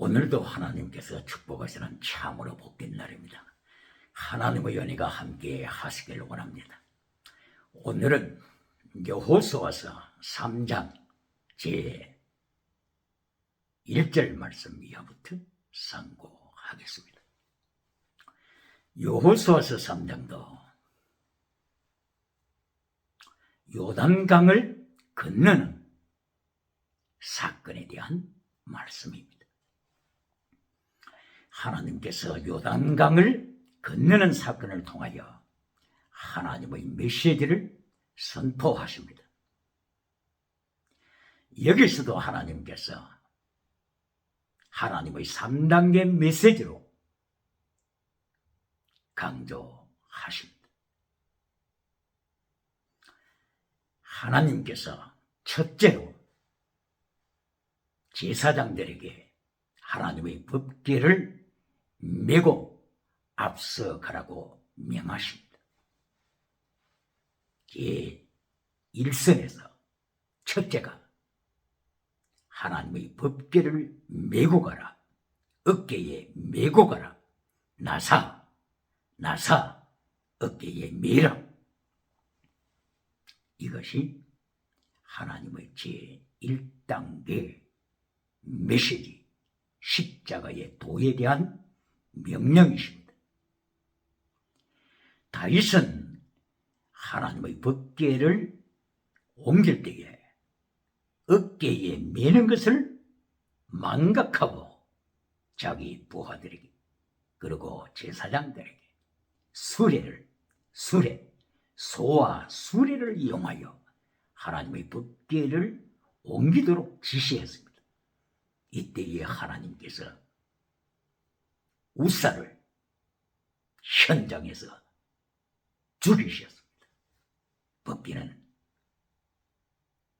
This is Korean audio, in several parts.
오늘도 하나님께서 축복하시는 참으로 복된 날입니다. 하나님의 은혜가 함께 하시길 원합니다. 오늘은 여호수아서 3장 제 1절 말씀 이하부터 상고하겠습니다. 여호수아서 3장도 요단강을 건너는 사건에 대한 말씀입니다. 하나님께서 요단강을 건너는 사건을 통하여 하나님의 메시지를 선포하십니다. 여기서도 하나님께서 하나님의 3단계 메시지로 강조하십니다. 하나님께서 첫째로 제사장들에게 하나님의 법궤를 메고 앞서가라고 명하십니다. 제1선에서 첫째가 하나님의 법궤를 메고 가라, 어깨에 메고 가라, 나사 어깨에 메라. 이것이 하나님의 제1단계 메시지, 십자가의 도에 대한 명령이십니다. 다윗은 하나님의 법궤를 옮길 때에 어깨에 메는 것을 망각하고 자기 부하들에게 그리고 제사장들에게 소와 수레를 이용하여 하나님의 법궤를 옮기도록 지시했습니다. 이때에 하나님께서 우사를 현장에서 죽이셨습니다. 법궤는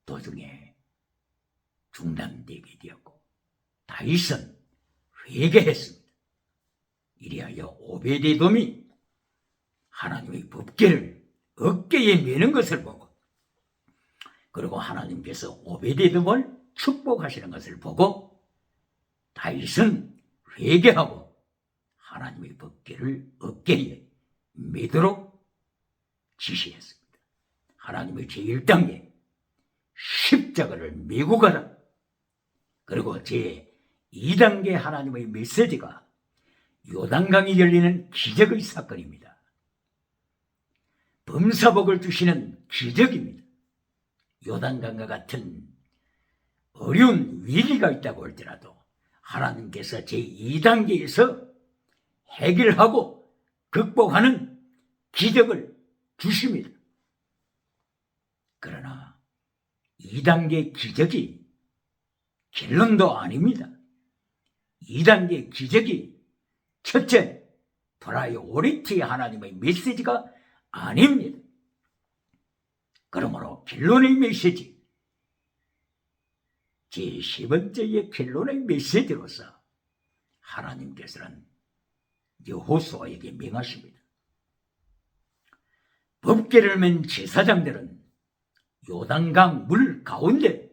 도중에 중단되게 되었고 다윗은 회개했습니다. 이리하여 오베데돔이 하나님의 법궤를 어깨에 메는 것을 보고 그리고 하나님께서 오베데돔을 축복하시는 것을 보고 다윗은 회개하고 하나님의 법궤를 어깨에 메도록 지시했습니다. 하나님의 제1단계 십자가를 메고 가라. 그리고 제2단계 하나님의 메시지가 요단강이 열리는 기적의 사건입니다. 범사복을 주시는 기적입니다. 요단강과 같은 어려운 위기가 있다고 할지라도 하나님께서 제2단계에서 해결하고 극복하는 기적을 주십니다. 그러나 2단계 기적이 결론도 아닙니다. 2단계 기적이 첫째 프라이오리티 하나님의 메시지가 아닙니다. 그러므로 결론의 메시지, 제10번째의 결론의 메시지로서 하나님께서는 여호수아에게 명하십니다. 법궤를 맨 제사장들은 요단강 물 가운데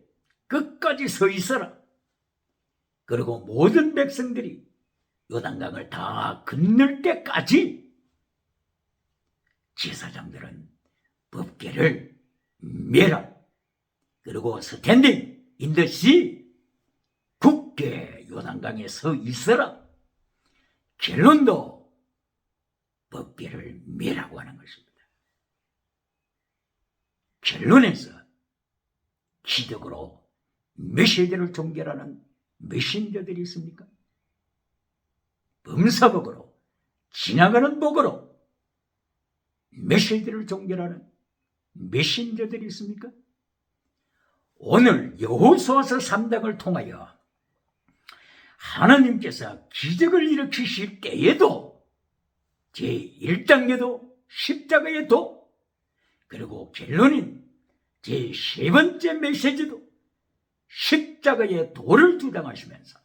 끝까지 서 있어라. 그리고 모든 백성들이 요단강을 다 건널 때까지 제사장들은 법궤를 메라. 그리고 스탠딩 인 더 시, 굳게 요단강에 서 있어라. 결론도 법궤를 메라고 하는 것입니다. 결론에서 기적으로 메시지를 종결하는 메신저들이 있습니까? 범사복으로 지나가는 복으로 메시지를 종결하는 메신저들이 있습니까? 오늘 여호수아서 3장을 통하여 하나님께서 기적을 일으키실 때에도 제1단계도 십자가의 도, 그리고 결론인 제3번째 메시지도 십자가의 도를 주장하시면서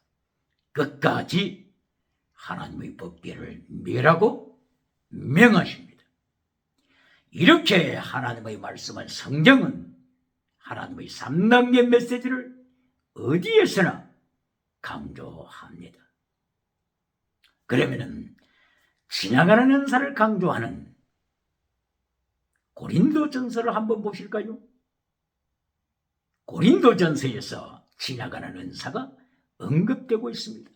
끝까지 하나님의 법궤를 메라고 명하십니다. 이렇게 하나님의 말씀은, 성경은 하나님의 3단계 메시지를 어디에서나 강조합니다. 그러면은 지나가는 은사를 강조하는 고린도전서를 한번 보실까요? 고린도전서에서 지나가는 은사가 언급되고 있습니다.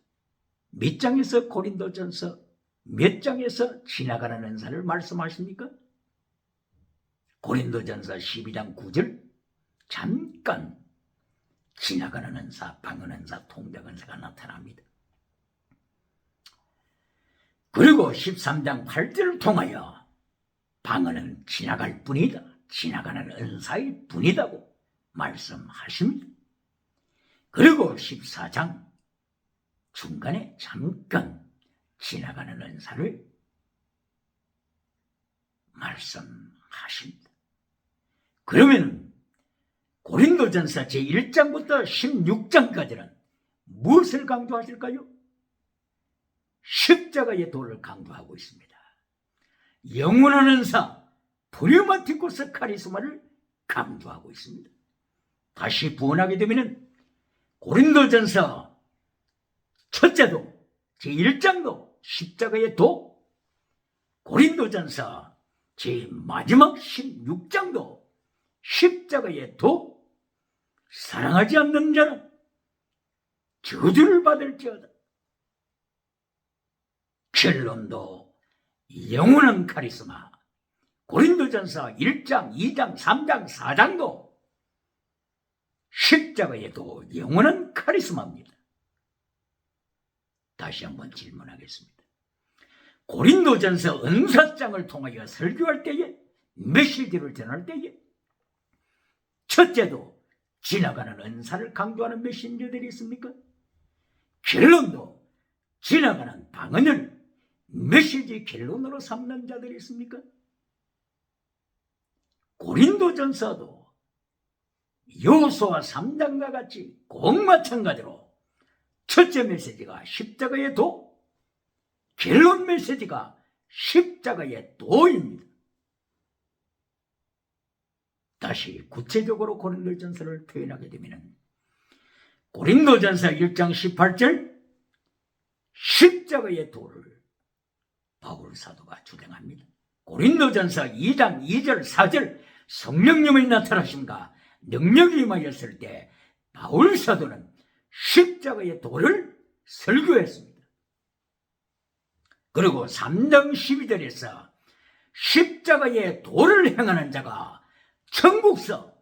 몇 장에서 고린도전서 몇 장에서 지나가는 은사를 말씀하십니까? 고린도전서 12장 9절 잠깐 지나가는 은사, 방언 은사, 통역 은사가 나타납니다. 그리고 13장 8절을 통하여 방언은 지나갈 뿐이다, 지나가는 은사일 뿐이다고 말씀하십니다. 그리고 14장 중간에 잠깐 지나가는 은사를 말씀하십니다. 그러면 고린도전서 제1장부터 16장까지는 무엇을 강조하실까요? 십자가의 도를 강조하고 있습니다. 영원한 은사 프리마티코스 카리스마를 강조하고 있습니다. 다시 부언하게 되면 고린도전서 첫째도 제1장도 십자가의 도, 고린도전서 제마지막 16장도 십자가의 도, 사랑하지 않는 자는 저주를 받을지어다. 결론도 영원한 카리스마, 고린도전서 1장, 2장, 3장, 4장도 십자가의 도, 영원한 카리스마입니다. 다시 한번 질문하겠습니다. 고린도전서 은사장을 통하여 설교할 때에, 메시지를 전할 때에 첫째도 지나가는 은사를 강조하는 메신저들이 있습니까? 결론도 지나가는 방언을 메시지 결론으로 삼는 자들이 있습니까? 고린도전서도 요소와 3장과 같이 꼭 마찬가지로 첫째 메시지가 십자가의 도, 결론 메시지가 십자가의 도입니다. 다시 구체적으로 고린도전서를 표현하게 되면 고린도전서 1장 18절 십자가의 도를 바울 사도가 주장합니다. 고린도전서 2장 2절 4절 성령님의 나타나심과 능력이 임하였을 때 바울 사도는 십자가의 도를 설교했습니다. 그리고 3장 12절에서 십자가의 도를 행하는 자가 천국서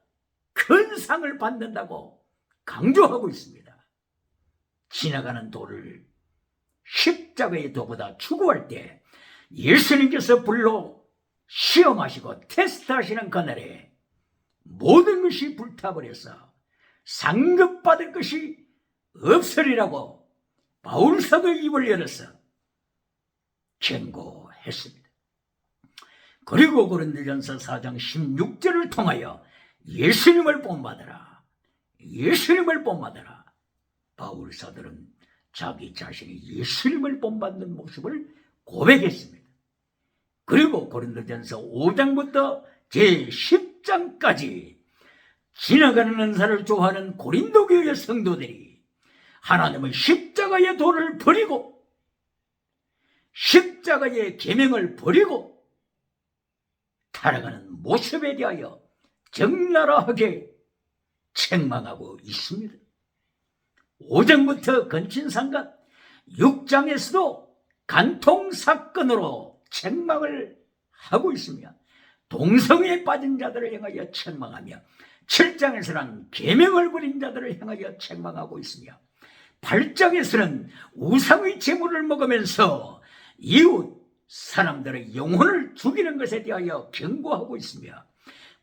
큰 상을 받는다고 강조하고 있습니다. 지나가는 도를 십자가의 도보다 추구할 때 예수님께서 불러 시험하시고 테스트하시는 그날에 모든 것이 불타버려서 상급받을 것이 없으리라고 바울 사도의 입을 열어서 경고했습니다. 그리고 고린도전서 4장 16절을 통하여 예수님을 본받아라, 예수님을 본받아라. 바울 사도는 자기 자신이 예수님을 본받는 모습을 고백했습니다. 그리고 고린도전서 5장부터 제10장까지 지나가는 은사를 좋아하는 고린도 교회 성도들이 하나님의 십자가의 도를 버리고 십자가의 계명을 버리고 타락하는 모습에 대하여 적나라하게 책망하고 있습니다. 5장부터 건친상간, 6장에서도 간통사건으로 책망을 하고 있으며 동성애에 빠진 자들을 향하여 책망하며 7장에서는 계명을 버린 자들을 향하여 책망하고 있으며 8장에서는 우상의 제물을 먹으면서 이웃 사람들의 영혼을 죽이는 것에 대하여 경고하고 있으며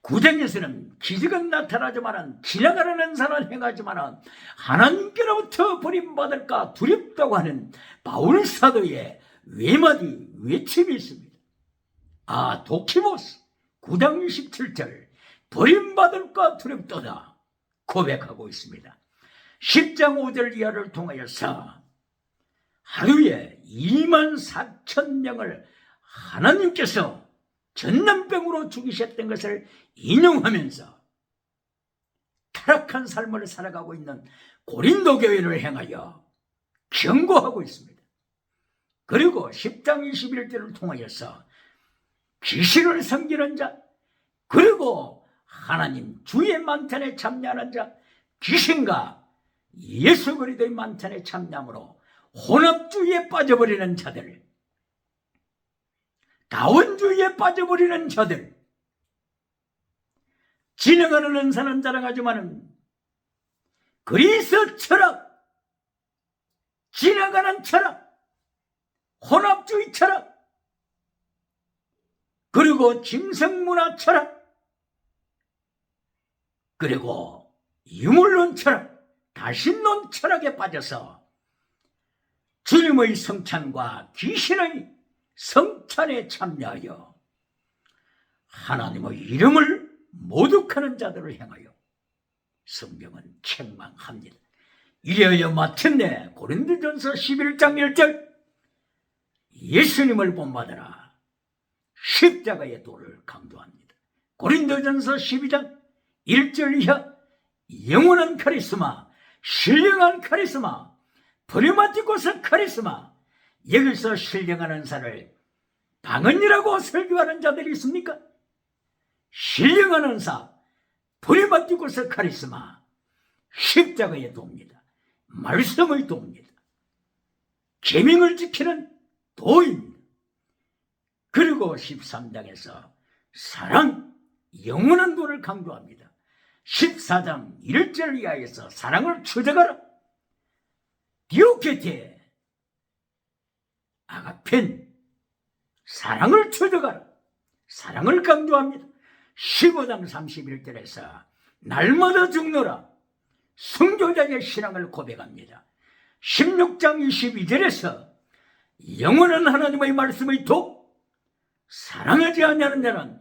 9장에서는 기적은 나타나지만 지나가는 은사는 행하지만 하나님께로부터 버림받을까 두렵다고 하는 바울 사도의 외마디 외침이 있습니다. 도키모스 9장 27절 버림받을까 두렵도다 고백하고 있습니다. 10장 5절 이하를 통하여서 하루에 24,000명을 하나님께서 전염병으로 죽이셨던 것을 인용하면서 타락한 삶을 살아가고 있는 고린도 교회를 향하여 경고하고 있습니다. 그리고 10장 21절을 통하여서 귀신을 섬기는 자, 그리고 하나님 주의 만찬에 참여하는 자, 귀신과 예수 그리스도의 만찬에 참여함으로 혼합주의에 빠져버리는 자들, 다원주의에 빠져버리는 자들, 지나가는 은사는 자랑하지만은 그리스 철학, 지나가는 철학, 혼합주의 철학, 그리고 짐승문화 철학, 그리고 유물론 철학, 다신론 철학에 빠져서 주님의 성찬과 귀신의 성찬에 참여하여 하나님의 이름을 모독하는 자들을 향하여 성경은 책망합니다. 이래야 마침내 고린도전서 11장 1절 예수님을 본받아라 십자가의 도를 강조합니다. 고린도전서 12장 1절 이하 영원한 카리스마, 신령한 카리스마, 프리마티코스 카리스마, 여기서 신령한 은사를 방언이라고 설교하는 자들이 있습니까? 신령한 은사, 프리마티코스 카리스마, 십자가의 도입니다. 말씀의 도입니다. 계명을 지키는 도입니다. 그리고 13장에서 사랑, 영원한 도를 강조합니다. 14장 1절 이하에서 사랑을 추적하라. 디오케테, 아가펜, 사랑을 추적하라. 사랑을 강조합니다. 15장 31절에서 날마다 죽노라. 순교자의 신앙을 고백합니다. 16장 22절에서 영원한 하나님의 말씀의 도, 사랑하지 않는 자는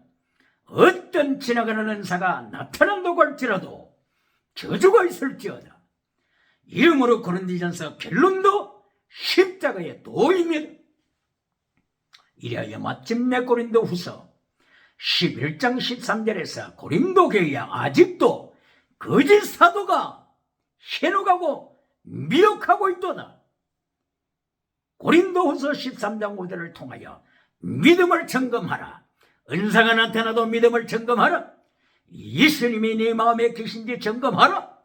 어떤 지나가는 은사가 나타난다고 할지라도 저주가 있을지어다. 이러므로 고린도전서 결론도 십자가의 도입니다. 이래야 마침내 고린도후서 11장 13절에서 고린도 교회에 아직도 거짓 사도가 현혹하고 미혹하고 있도다. 고린도후서 13장 5절을 통하여 믿음을 점검하라. 은사가 나타나도 믿음을 점검하라. 예수님이 네 마음에 계신지 점검하라.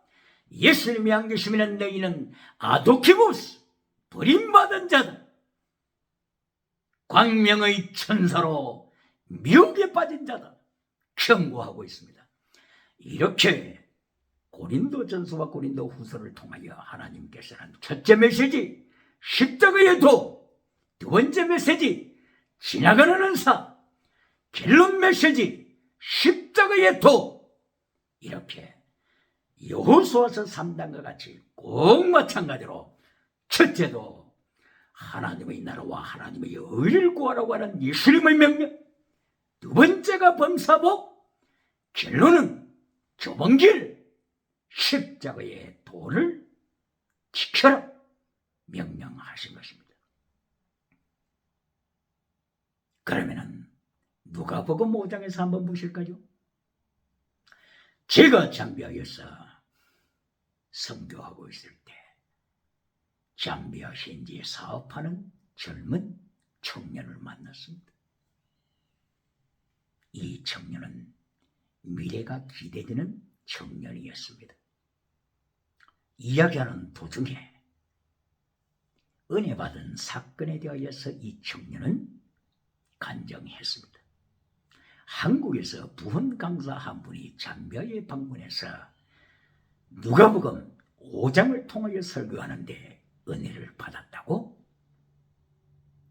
예수님이 안 계시면 너희는 아도키모스, 버림받은 자다. 광명의 천사로 미혹에 빠진 자다. 경고하고 있습니다. 이렇게 고린도전서와 고린도후서를 통하여 하나님께서는 첫째 메시지 십자가의 도, 두 번째 메시지 지나가는 은사, 결론 메시지 십자가의 도, 이렇게 여호수아서 3장과 같이 꼭 마찬가지로 첫째도 하나님의 나라와 하나님의 의를 구하라고 하는 예수님의 명령, 두 번째가 범사복, 결론은 좁은 길, 십자가의 도를 지켜라 명령하신 것입니다. 그러면은 누가복음 5장에서 한번 보실까요? 제가 잠비아에서 선교하고 있을 때 잠비아 현지에 사업하는 젊은 청년을 만났습니다. 이 청년은 미래가 기대되는 청년이었습니다. 이야기하는 도중에 은혜 받은 사건에 대하여서 이 청년은 간증했습니다. 한국에서 부흥 강사 한 분이 잠비아에 방문해서 누가복음 5장을 통하여 설교하는데 은혜를 받았다고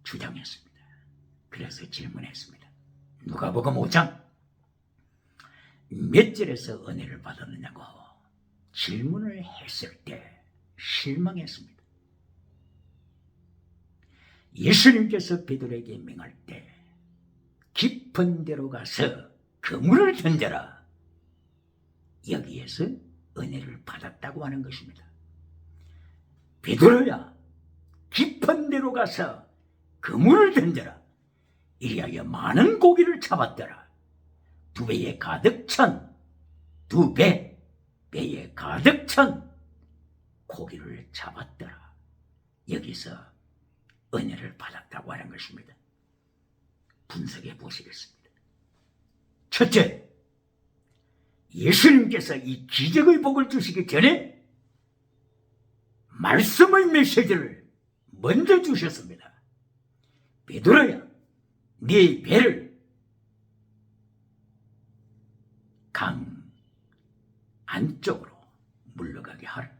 주장했습니다. 그래서 질문했습니다. 누가복음 5장 몇 절에서 은혜를 받았느냐고 질문을 했을 때 실망했습니다. 예수님께서 베드로에게 명할 때 깊은 데로 가서 그물을 던져라, 여기에서 은혜를 받았다고 하는 것입니다. 베드로야, 깊은 데로 가서 그물을 던져라. 이리하여 많은 고기를 잡았더라. 2배에 가득 찬, 2배에 가득 찬 고기를 잡았더라. 여기서 은혜를 받았다고 하는 것입니다. 분석해 보시겠습니다. 첫째, 예수님께서 이 기적의 복을 주시기 전에 말씀의 메시지를 먼저 주셨습니다. 베드로야, 네 배를 강 안쪽으로 물러가게 하라.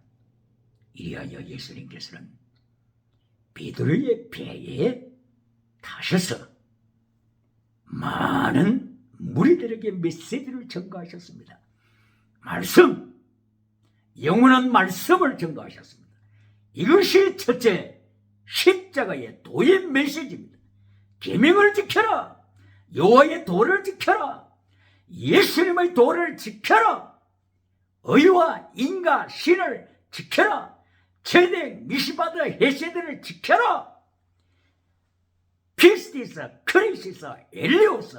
이리하여 예수님께서는 베드로의 배에 타셔서 많은 무리들에게 메시지를 전가하셨습니다. 말씀, 영원한 말씀을 전가하셨습니다. 이것이 첫째 십자가의 도의 메시지입니다. 계명을 지켜라. 여호와의 도를 지켜라. 예수님의 도를 지켜라. 의와 인과 신을 지켜라. 제대 미시바드 헤세드를 지켜라. 피스티스, 크리시스, 엘리오스,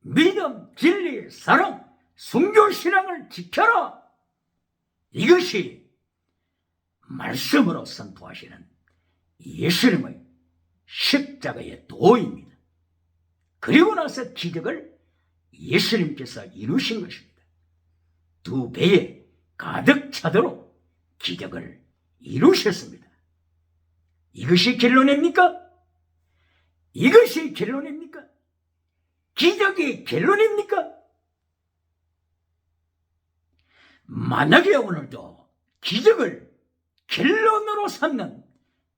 믿음, 진리, 사랑, 순교신앙을 지켜라. 이것이 말씀으로 선포하시는 예수님의 십자가의 도입니다. 그리고 나서 기적을 예수님께서 이루신 것입니다. 두 배에 가득 차도록 기적을 이루셨습니다. 이것이 결론입니까? 이것이 결론입니까? 기적이 결론입니까? 만약에 오늘도 기적을 결론으로 삼는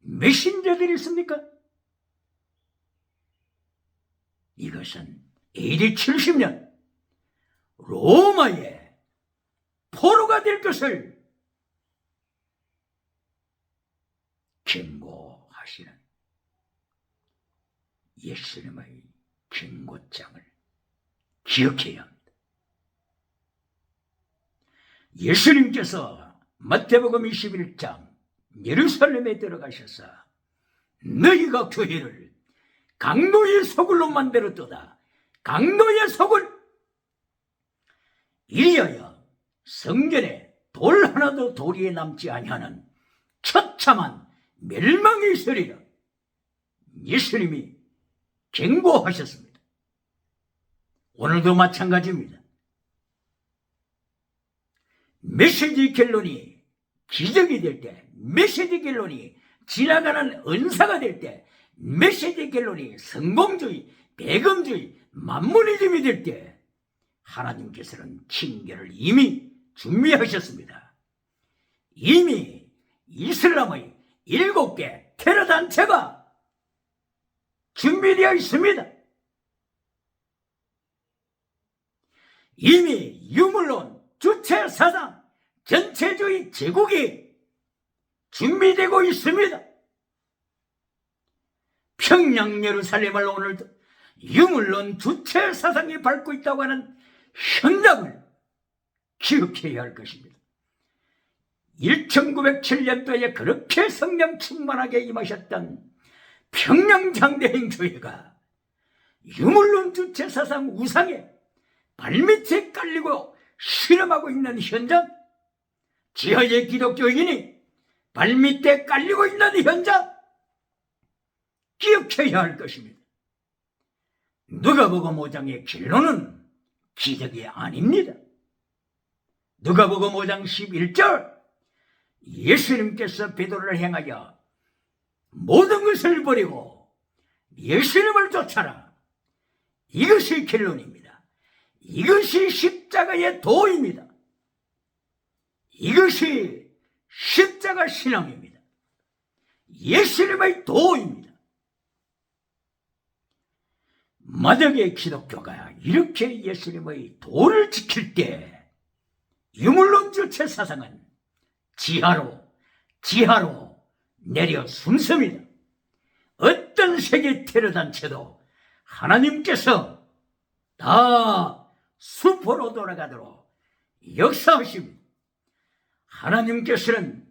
메신저들이 있습니까? 이것은 AD 70년 로마의 포로가 될 것을 경고하시는 예수님의 경고장을 기억해야 합니다. 예수님께서 마태복음 21장 예루살렘에 들어가셔서 너희가 교회를 강도의 소굴로 만들었도다. 강도의 소굴. 이리하여 성전에 돌 하나도 도리에 남지 아니하는 처참한 멸망이 있으리라. 예수님이 경고하셨습니다. 오늘도 마찬가지입니다. 메시지 결론이 기적이 될 때, 메시지 결론이 지나가는 은사가 될 때, 메시지 결론이 성공주의, 배금주의, 만문이즘이 될 때 하나님께서는 징계를 이미 준비하셨습니다. 이미 이슬람의 7개 테러 단체가 준비되어 있습니다. 이미 유물론, 주체사상, 전체주의 제국이 준비되고 있습니다. 평양 예루살렘을 오늘도 유물론, 주체사상이 밟고 있다고 하는 현장을 기억해야 할 것입니다. 1907년도에 그렇게 성령 충만하게 임하셨던 평양장대행 교회가 유물론, 주체사상 우상에 발밑에 깔리고 실험하고 있는 현장, 지하의 기독교인이 발밑에 깔리고 있는 현장 기억해야 할 것입니다. 누가복음 5장의 결론은 기적이 아닙니다. 누가복음 5장 11절 예수님께서 베드로를 향하여 모든 것을 버리고 예수님을 쫓아라. 이것이 결론입니다. 이것이 십자가의 도입니다. 이것이 십자가 신앙입니다. 예수님의 도입니다. 만약에 기독교가 이렇게 예수님의 도를 지킬 때 유물론 주체 사상은 지하로 내려 숨습니다. 어떤 세계 테러 단체도 하나님께서 다 수포로 돌아가도록 역사하십니다. 하나님께서는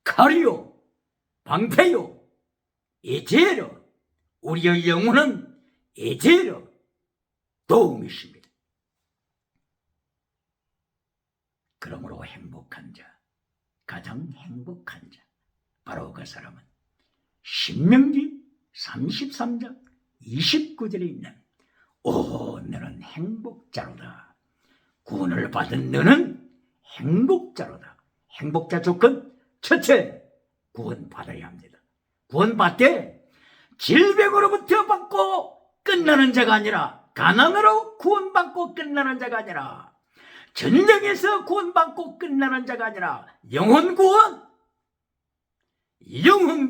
가리오, 방패요, 에제로, 우리의 영혼은 에제로 도움이십니다. 그러므로 행복한 자, 가장 행복한 자, 바로 그 사람은 신명기 33장 29절에 있는 오 너는 행복자로다. 구원을 받은 너는 행복자로다. 행복자 조건 첫째, 구원받아야 합니다. 구원받되 질병으로부터 받고 끝나는 자가 아니라, 가난으로 구원받고 끝나는 자가 아니라, 전쟁에서 구원받고 끝나는 자가 아니라 영혼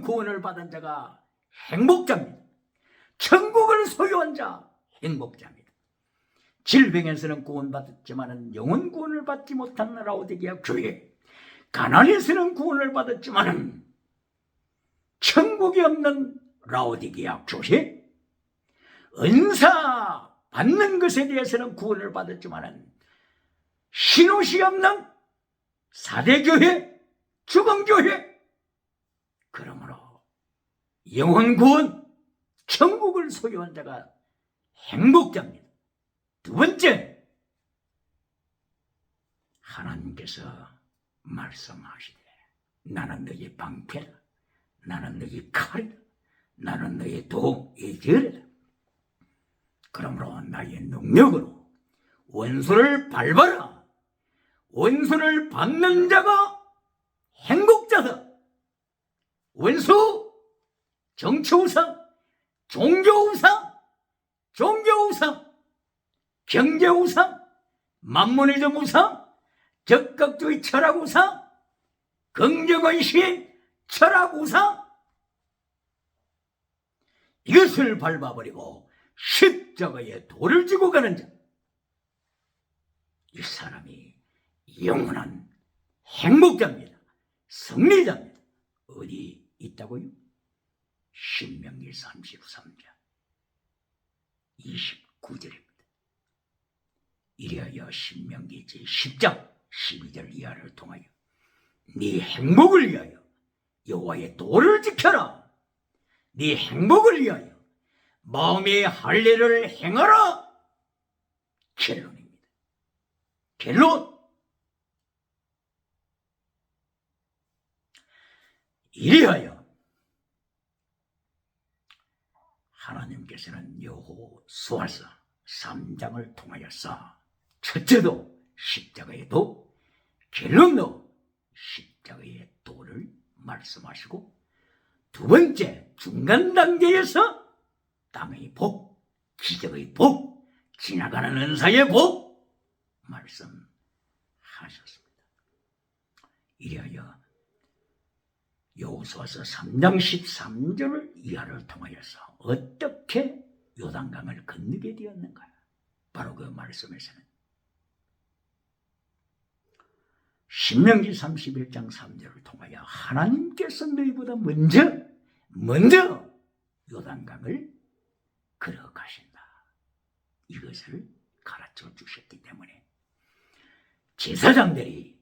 구원을 받은 자가 행복자입니다. 천국을 소유한 자 행복자입니다. 질병에서는 구원받았지만 영혼 구원을 받지 못한 라오디게아 교회, 가난에서는 구원을 받았지만 천국이 없는 라오디게아 교회, 은사 받는 것에 대해서는 구원을 받았지만 신옷이 없는 사대교회, 죽음교회, 그러므로 영혼 구원, 천국을 소유한 자가 행복자입니다. 두 번째, 하나님께서 말씀하시되 나는 너희 방패다, 나는 너희 칼이다, 나는 너희 도의 절이다. 그러므로 나의 능력으로 원수를 밟아라. 원수를 밟는 자가 행복자다. 원수, 정치우상, 종교우상, 경제우상, 만모니즘 우상, 적극주의 철학우상, 긍정의식 철학우상, 이것을 밟아버리고 십자가에 돌을 지고 가는 자, 이 사람이 영원한 행복자입니다. 승리자입니다. 어디 있다고요? 신명기 33장 29절입니다. 이리하여 신명기 제10장 12절 이하를 통하여 네 행복을 위하여 여호와의 도를 지켜라. 네 행복을 위하여 마음의 할례를 행하라. 결론입니다. 결론. 이리하여 하나님께서는 여호수아서 3장을 통하여서 첫째도 십자가의 도, 결론도 십자가의 도를 말씀하시고, 두 번째 중간 단계에서 땅의 복, 기적의 복, 지나가는 은사의 복 말씀하셨습니다. 이리하여 여호수아서 3장 13절을 이하를 통하여서 어떻게 요단강을 건너게 되었는가? 바로 그 말씀에서는 신명기 31장 3절을 통하여 하나님께서 너희보다 먼저 요단강을 걸어가신다. 이것을 가르쳐 주셨기 때문에 제사장들이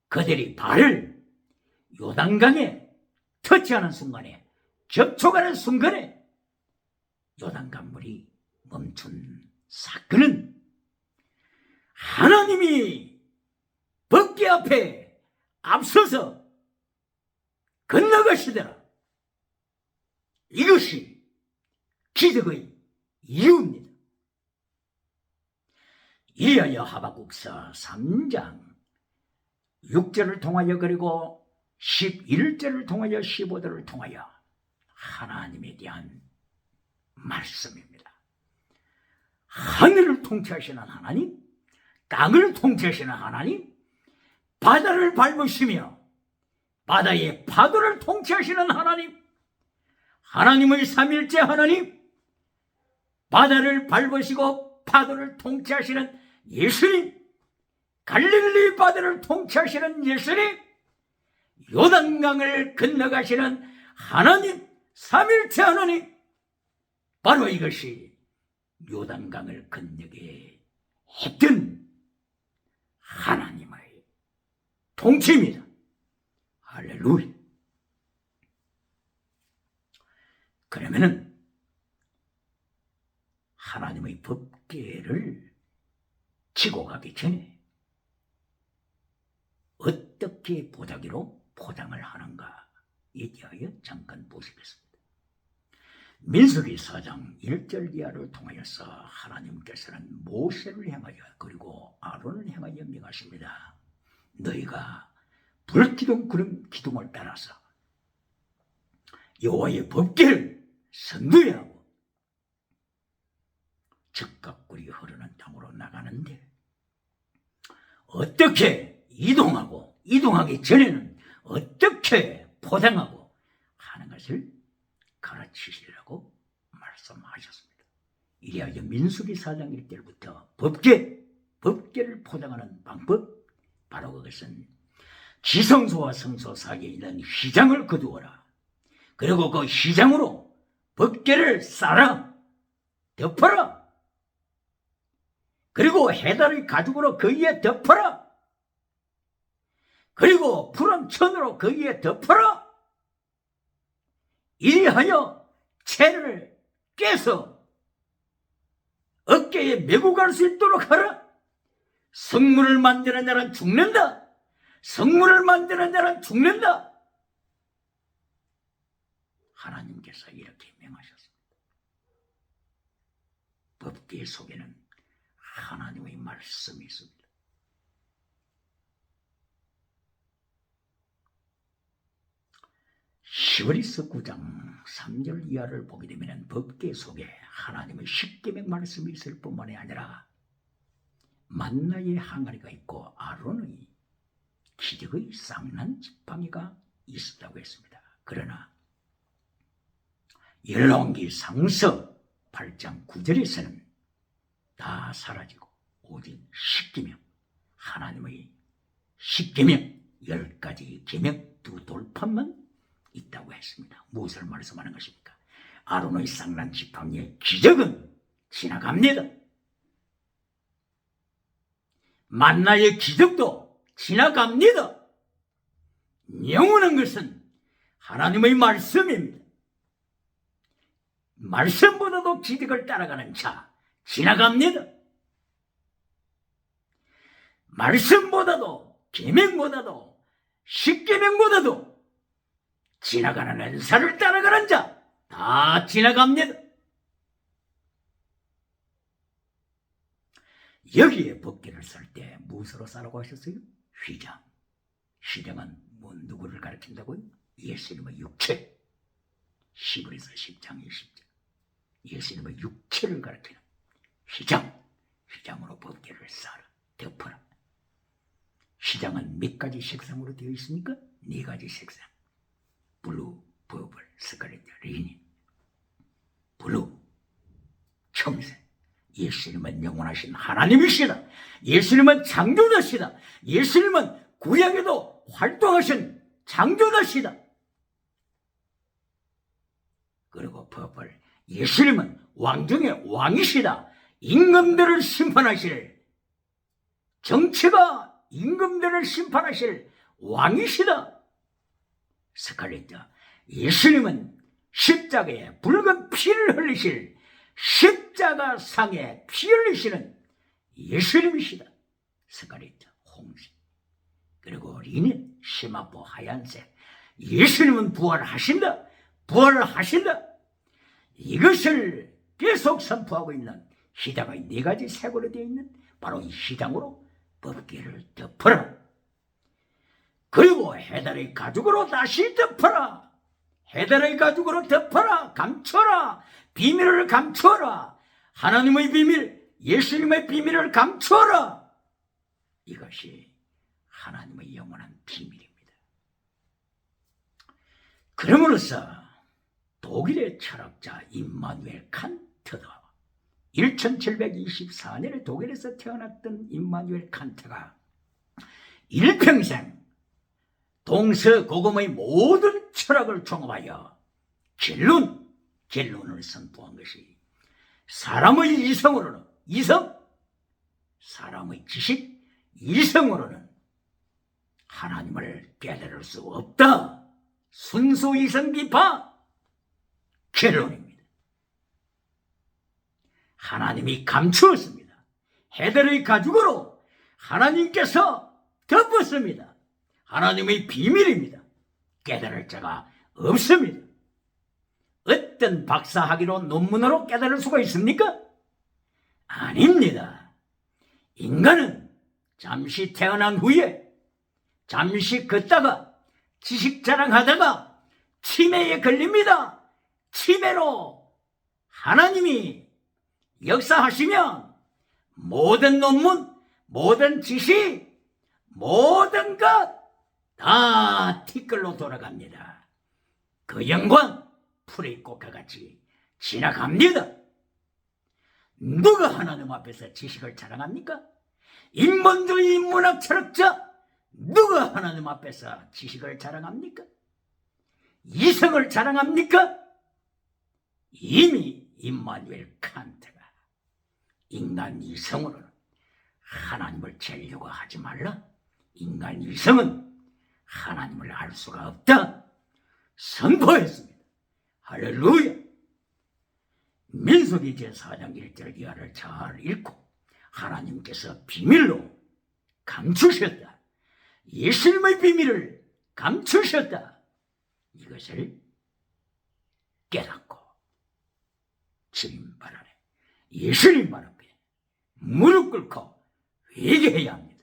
그들이 발을 요단강에 터치하는 순간에, 접촉하는 순간에 요단강물이 멈춘 사건은 하나님이 법궤 앞에 앞서서 건너가시더라. 이것이 기적의 이유입니다. 이리하여 하박국서 3장 6절을 통하여, 그리고 11절을 통하여 15절을 통하여 하나님에 대한 말씀입니다. 하늘을 통치하시는 하나님, 땅을 통치하시는 하나님, 바다를 밟으시며 바다의 파도를 통치하시는 하나님, 하나님의 삼일째 하나님, 바다를 밟으시고 파도를 통치하시는 예수님, 갈릴리 바다를 통치하시는 예수님, 요단강을 건너가시는 하나님, 삼일째 하나님, 바로 이것이 요단강을 건너게 했던 하나님의 통치입니다. 할렐루야. 그러면은 하나님의 법궤를 지고 가기 전에 어떻게 보자기로 포장을 하는가? 대하여 잠깐 보시겠습니다. 민수기 4장 1절 이하를 통하여서 하나님께서는 모세를 향하여 그리고 아론을 향하여 명하십니다. 너희가 불기둥 구름 기둥을 따라서 여호와의 법궤를 선두에 하고 즉각 꿀이 흐르는 땅으로 나가는데 어떻게 이동하기 전에는 어떻게 포장하고 하는 것을 가르치시려고 말씀하셨습니다. 이리하여 민수기 4장 1절부터 법궤를 포장하는 방법, 바로 그것은 지성소와 성소 사이에 있는 휘장을 거두어라. 그리고 그 휘장으로 법궤를 싸라, 덮어라. 그리고 해달의 가죽으로 그 위에 덮어라. 그리고 푸른 천으로 그 위에 덮어라. 이리하여 채를 깨서 어깨에 메고 갈 수 있도록 하라. 성문을 만드는 자는 죽는다. 성문을 만드는 자는 죽는다. 하나님께서 이렇게 명하셨습니다. 법궤 속에는 하나님의 말씀이 있습니다. 히브리서 9장 3절 이하를 보게 되면 법궤 속에 하나님의 십계명 말씀이 있을 뿐만이 아니라 만나의 항아리가 있고 아론의 기적의 쌍난 지팡이가 있었다고 했습니다. 그러나 열왕기 상서 8장 9절에서는 다 사라지고 오직 십계명, 하나님의 십계명 10가지 계명 두 돌판만 있다고 했습니다. 무엇을 말씀하는 것입니까? 아론의 쌍난 지팡이의 기적은 지나갑니다. 만나의 기적도 지나갑니다. 영원한 것은 하나님의 말씀입니다. 말씀보다도 기적을 따라가는 자 지나갑니다. 말씀보다도 계명보다도 십계명보다도 지나가는 은사를 따라가는 자 다 지나갑니다. 여기에 법궤를 쓸 때 무엇으로 싸라고 하셨어요? 휘장. 휘장은 누구를 가리킨다고요? 예수님의 육체. 히브리서 10장 20절. 예수님의 육체를 가리키는 휘장. 휘장으로 법궤를 싸라, 덮어라. 휘장은 몇 가지 색상으로 되어 있습니까? 4가지 색상. 블루, 퍼플, 스칼렛, 리닌. 블루, 청색. 예수님은 영원하신 하나님이시다. 예수님은 창조자시다. 예수님은 구약에도 활동하신 창조자시다. 그리고 퍼플, 예수님은 왕 중의 왕이시다. 임금들을 심판하실, 정치가 임금들을 심판하실 왕이시다. 스칼렛, 예수님은 십자가에 붉은 피를 흘리실, 십자가 상에 피 흘리시는 예수님이시다. 스칼렛, 홍색. 그리고 리닌, 심화보 하얀색. 예수님은 부활하신다. 부활하신다. 이것을 계속 선포하고 있는 휘장의 4가지 색으로 되어 있는 바로 이 휘장으로 법궤를 덮어라. 그리고 해달의 가죽으로 다시 덮어라. 해달의 가죽으로 덮어라. 감춰라. 비밀을 감춰라. 하나님의 비밀, 예수님의 비밀을 감춰라. 이것이 하나님의 영원한 비밀입니다. 그러므로서 독일의 철학자 임마누엘 칸트도 1724년에 독일에서 태어났던 임마누엘 칸트가 일평생 동서고금의 모든 철학을 종합하여 결론을 선포한 것이 사람의 이성으로는 사람의 지식, 이성으로는 하나님을 깨달을 수 없다. 순수 이성 비파 결론입니다. 하나님이 감추었습니다. 해달의 가죽으로 하나님께서 덮었습니다. 하나님의 비밀입니다. 깨달을 자가 없습니다. 어떤 박사학위로 논문으로 깨달을 수가 있습니까? 아닙니다. 인간은 잠시 태어난 후에 잠시 걷다가 지식 자랑하다가 치매에 걸립니다. 치매로 하나님이 역사하시면 모든 논문, 모든 지식, 모든 것 다 티끌로 돌아갑니다. 그 영광 풀의 꽃과 같이 지나갑니다. 누가 하나님 앞에서 지식을 자랑합니까? 인본주의 문학 철학자 누가 하나님 앞에서 지식을 자랑합니까? 이성을 자랑합니까? 이미 임마누엘 칸트가 인간 이성으로는 하나님을 재려고 하지 말라. 인간 이성은 하나님을 알 수가 없다 선포했습니다. 할렐루야. 민수기 제4장 1절 이하를 잘 읽고 하나님께서 비밀로 감추셨다. 예수님의 비밀을 감추셨다. 이것을 깨닫고 주님 발 안에 예수님 발 앞에 무릎 꿇고 회개해야 합니다.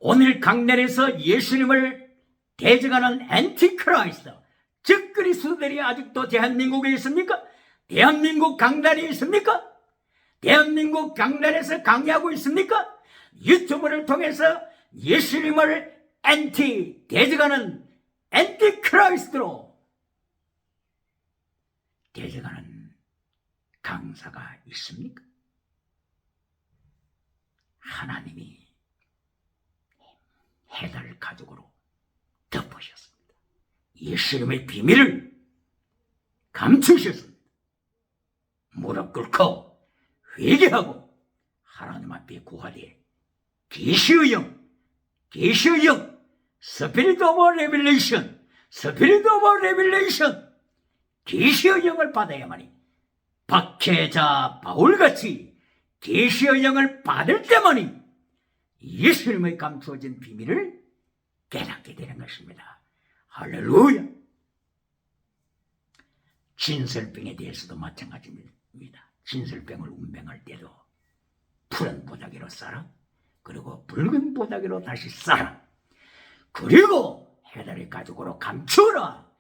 오늘 강단에서 예수님을 대적하는 엔티크라이스트, 즉 그리스도들이 아직도 대한민국에 있습니까? 대한민국 강단이 있습니까? 대한민국 강단에서 강의하고 있습니까? 유튜브를 통해서 예수님을 대적하는 엔티크라이스트로 대적하는 강사가 있습니까? 하나님이 해달 가족으로 덮으셨습니다. 예수님의 비밀을 감추셨습니다. 무릎 꿇고 회개하고 하나님 앞에 구하되 계시의 영, 스피릿 오브 레빌레이션, 계시의 영을 받아야만이 박해자 바울같이 계시의 영을 받을 때만이 예수님의 감추어진 비밀을 깨닫게 되는 것입니다. 할렐루야. 진설병에 대해서도 마찬가지입니다. 진설병을 운병할 때도 푸른 보자기로 싸라. 그리고 붉은 보자기로 다시 싸라. 그리고 해달의 가죽으로 감추어라.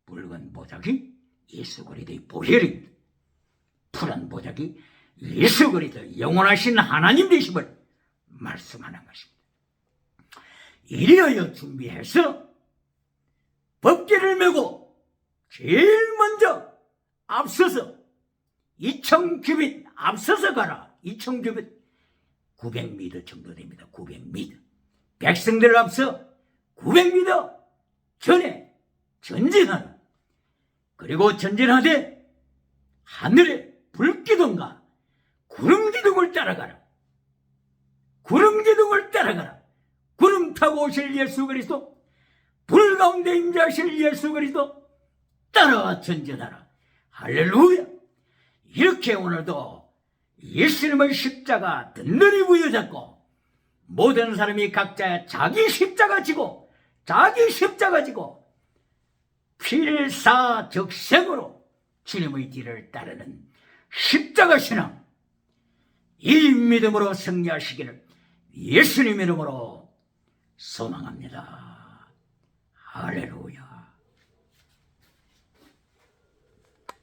붉은 보자기 예수 그리스도의 보혈입니다. 푸른 보자기 예수 그리스도 영원하신 하나님 되심을 말씀하는 것입니다. 이리하여 준비해서 법궤를 메고 제일 먼저 앞서서 2000규빗 앞서서 가라. 2000규빗 900m 정도 됩니다. 900m. 백성들을 앞서 900m 전에 전진하라. 그리고 전진하되 하늘에 불기둥과 구름기둥을 따라가라. 구름 타고 오실 예수 그리스도, 불 가운데 임재하실 예수 그리스도 따라 전진하라. 할렐루야. 이렇게 오늘도 예수님의 십자가 든든히 부여잡고 모든 사람이 각자 자기 십자가 지고 필사적생으로 주님의 뒤를 따르는 십자가 신앙, 이 믿음으로 승리하시기를 예수님 이름으로 소망합니다. 할렐루야.